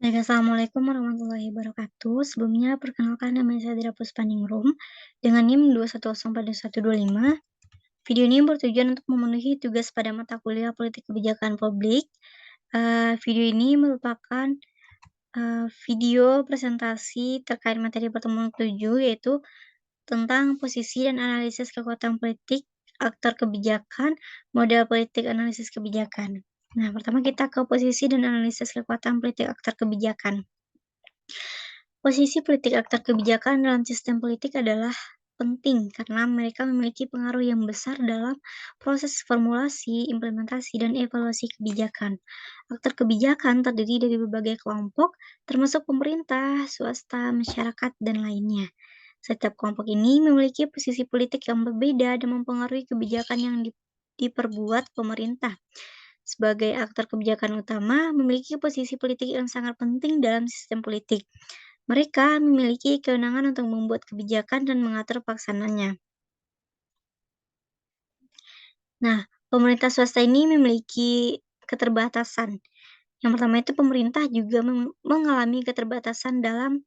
Baik, assalamualaikum warahmatullahi wabarakatuh. Sebelumnya perkenalkan nama saya Dira Puspaningrum dengan NIM 2104125. Video ini bertujuan untuk memenuhi tugas pada mata kuliah Politik Kebijakan Publik. Video ini merupakan video presentasi terkait materi pertemuan ke-7, yaitu tentang posisi dan analisis kekuatan politik, aktor kebijakan, model politik analisis kebijakan. Nah, pertama kita ke posisi dan analisis kekuatan politik aktor kebijakan. Posisi politik aktor kebijakan dalam sistem politik adalah penting karena mereka memiliki pengaruh yang besar dalam proses formulasi, implementasi, dan evaluasi kebijakan. Aktor kebijakan terdiri dari berbagai kelompok, termasuk pemerintah, swasta, masyarakat, dan lainnya. Setiap kelompok ini memiliki posisi politik yang berbeda dan mempengaruhi kebijakan yang diperbuat pemerintah. Sebagai aktor kebijakan utama, memiliki posisi politik yang sangat penting dalam sistem politik. Mereka memiliki kewenangan untuk membuat kebijakan dan mengatur pelaksananya. Nah, pemerintah swasta ini memiliki keterbatasan. Yang pertama itu pemerintah juga mengalami keterbatasan dalam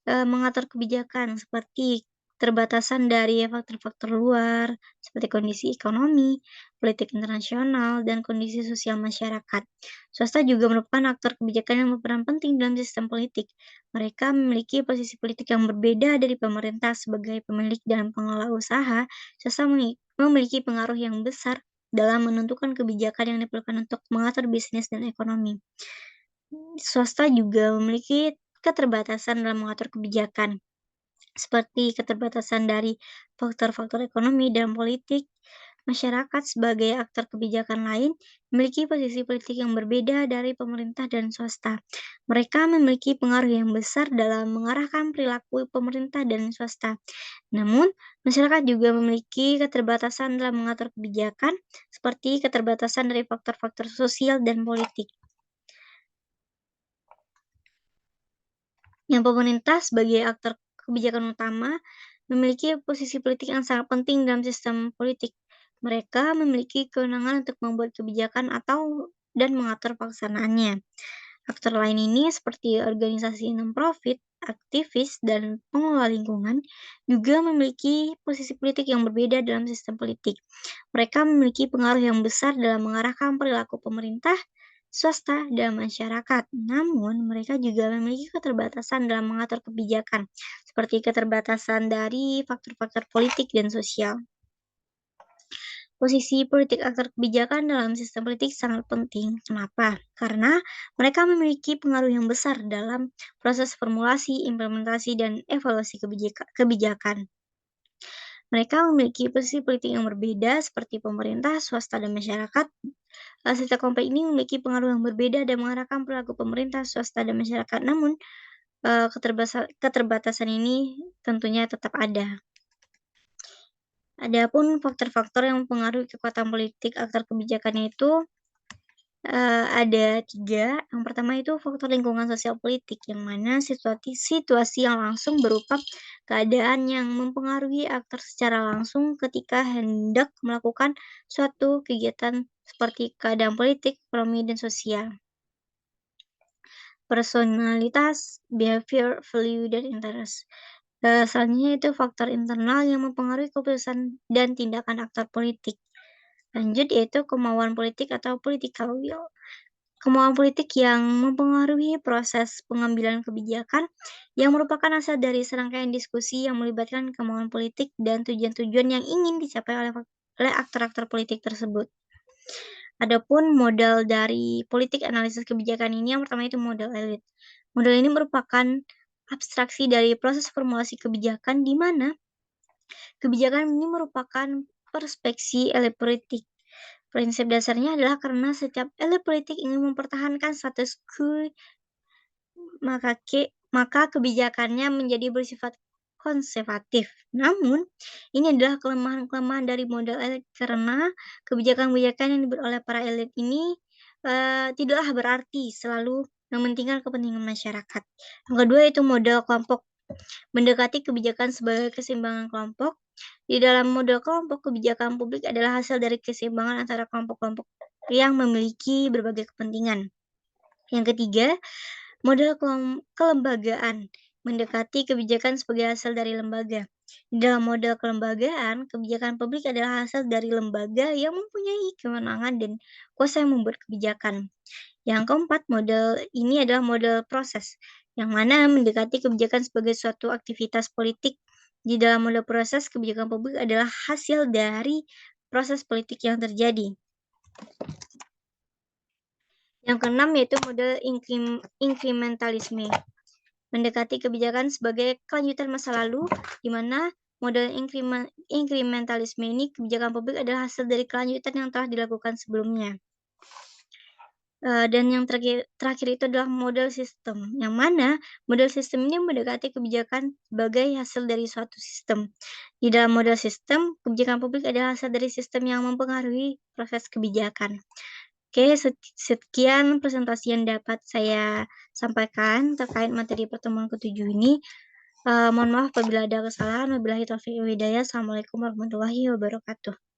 mengatur kebijakan seperti keterbatasan dari faktor-faktor luar, seperti kondisi ekonomi, politik internasional, dan kondisi sosial masyarakat. Swasta juga merupakan aktor kebijakan yang berperan penting dalam sistem politik. Mereka memiliki posisi politik yang berbeda dari pemerintah sebagai pemilik dan pengelola usaha. Swasta memiliki pengaruh yang besar dalam menentukan kebijakan yang diperlukan untuk mengatur bisnis dan ekonomi. Swasta juga memiliki keterbatasan dalam mengatur kebijakan, seperti keterbatasan dari faktor-faktor ekonomi dan politik. Masyarakat sebagai aktor kebijakan lain memiliki posisi politik yang berbeda dari pemerintah dan swasta. Mereka memiliki pengaruh yang besar dalam mengarahkan perilaku pemerintah dan swasta. Namun, masyarakat juga memiliki keterbatasan dalam mengatur kebijakan, seperti keterbatasan dari faktor-faktor sosial dan politik. Yang pemerintah sebagai aktor kebijakan utama memiliki posisi politik yang sangat penting dalam sistem politik. Mereka memiliki kewenangan untuk membuat kebijakan dan mengatur pelaksanaannya. Aktor lain ini seperti organisasi non-profit, aktivis, dan pengelola lingkungan juga memiliki posisi politik yang berbeda dalam sistem politik. Mereka memiliki pengaruh yang besar dalam mengarahkan perilaku pemerintah, swasta, dan masyarakat. Namun, mereka juga memiliki keterbatasan dalam mengatur kebijakan, seperti keterbatasan dari faktor-faktor politik dan sosial. Posisi politik aktor kebijakan dalam sistem politik sangat penting. Kenapa? Karena mereka memiliki pengaruh yang besar dalam proses formulasi, implementasi, dan evaluasi kebijakan. Mereka memiliki posisi politik yang berbeda seperti pemerintah, swasta, dan masyarakat. Setiap kelompok ini memiliki pengaruh yang berbeda dan mengarahkan perilaku pemerintah, swasta, dan masyarakat. Namun, keterbatasan ini tentunya tetap ada. Adapun faktor-faktor yang mempengaruhi kekuatan politik aktor kebijakannya itu ada 3. Yang pertama itu faktor lingkungan sosial politik, yang mana situasi yang langsung berupa keadaan yang mempengaruhi aktor secara langsung ketika hendak melakukan suatu kegiatan seperti keadaan politik, ekonomi, dan sosial. Personalitas, behavior, value, dan interest. Selanjutnya itu faktor internal yang mempengaruhi keputusan dan tindakan aktor politik. Lanjut yaitu kemauan politik atau political will. Kemauan politik yang mempengaruhi proses pengambilan kebijakan yang merupakan hasil dari serangkaian diskusi yang melibatkan kemauan politik dan tujuan-tujuan yang ingin dicapai oleh aktor-aktor politik tersebut. Adapun modal dari politik analisis kebijakan ini yang pertama itu modal elit. Modal ini merupakan abstraksi dari proses formulasi kebijakan di mana kebijakan ini merupakan perspeksi elit politik. Prinsip dasarnya adalah karena setiap elit politik ingin mempertahankan status quo, maka kebijakannya menjadi bersifat konservatif. Namun, ini adalah kelemahan-kelemahan dari modal elit karena kebijakan-kebijakan yang dibuat oleh para elit ini tidaklah berarti selalu mementingkan kepentingan masyarakat. Yang kedua itu modal kelompok. Mendekati kebijakan sebagai keseimbangan kelompok. Di dalam model kelompok, kebijakan publik adalah hasil dari keseimbangan antara kelompok-kelompok yang memiliki berbagai kepentingan. Yang ketiga, Model kelembagaan mendekati kebijakan sebagai hasil dari lembaga. Di dalam model kelembagaan, kebijakan publik adalah hasil dari lembaga yang mempunyai kewenangan dan kuasa yang membuat kebijakan. Yang keempat, model ini adalah model proses, yang mana mendekati kebijakan sebagai suatu aktivitas politik. Di dalam model proses, kebijakan publik adalah hasil dari proses politik yang terjadi. Yang keenam yaitu model inkrementalisme, mendekati kebijakan sebagai kelanjutan masa lalu, di mana model inkrementalisme ini kebijakan publik adalah hasil dari kelanjutan yang telah dilakukan sebelumnya. Dan yang terakhir itu adalah model sistem, yang mana model sistem ini mendekati kebijakan sebagai hasil dari suatu sistem. Di dalam model sistem, kebijakan publik adalah hasil dari sistem yang mempengaruhi proses kebijakan. Oke, sekian presentasi yang dapat saya sampaikan terkait materi pertemuan ke-7 ini. Mohon maaf apabila ada kesalahan. Wabillahi taufiq wal hidayah. Assalamualaikum warahmatullahi wabarakatuh.